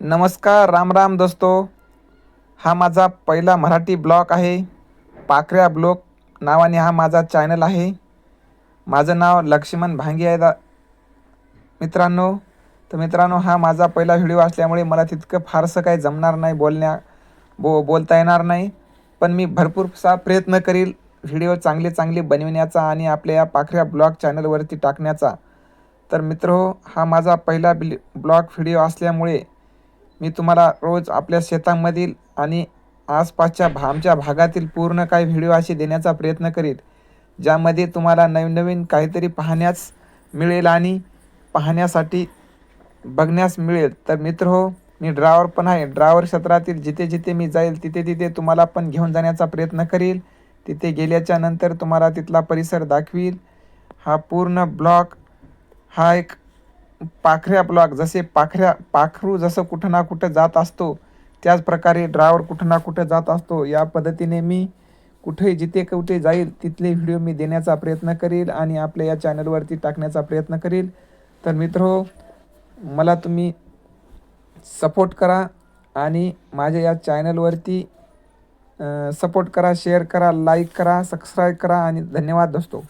नमस्कार, राम राम दोस्तों. हा माझा पहिला मराठी ब्लॉग आहे. पाखऱ्या ब्लॉग नावाने हा माझा चॅनल आहे. माझं नाव लक्ष्मण भांगे आहे मित्रांनो. तर मित्रांनो, हा माझा पहिला व्हिडिओ असल्यामुळे मला तितकं फारसं काही जमणार नाही, बोलता येणार नाही. पण मी भरपूरसा प्रयत्न करील व्हिडिओ चांगले चांगले बनविण्याचा आणि आपल्या या पाखऱ्या ब्लॉग चॅनलवरती टाकण्याचा. तर मित्रहो, हा माझा पहिला ब्लॉग व्हिडिओ असल्यामुळे मी तुम्हाला रोज आपल्या शेतामधील आणि आसपासच्या आमच्या भागातील पूर्ण काही व्हिडिओ असे देण्याचा प्रयत्न करील, ज्यामध्ये तुम्हाला नवीन नवीन काहीतरी पाहण्यास मिळेल आणि पाहण्यासाठी बघण्यास मिळेल. तर मित्रहो, मी ड्रायव्हर पण आहे. ड्रायव्हर क्षेत्रातील जिथे जिथे मी जाईल तिथे तिथे तुम्हाला पण घेऊन जाण्याचा प्रयत्न करील. तिथे गेल्याच्या नंतर तुम्हाला तिथला परिसर दाखवील. हा पूर्ण ब्लॉग हा एक पाखऱ्या ब्लॉग, जसे पाखरू जसं कुठं ना कुठं जात असतो, त्याच प्रकारे ड्रायव्हर कुठं ना कुठं जात असतो. या पद्धतीने मी कुठेही जिथे कुठे जाईल तिथले व्हिडिओ मी देण्याचा प्रयत्न करील आणि आपल्या या चॅनलवरती टाकण्याचा प्रयत्न करील. तर मित्रहो, मला तुम्ही सपोर्ट करा आणि माझ्या या चॅनलवरती सपोर्ट करा, शेअर करा, लाईक करा, सबस्क्राईब करा आणि धन्यवाद दोस्तों.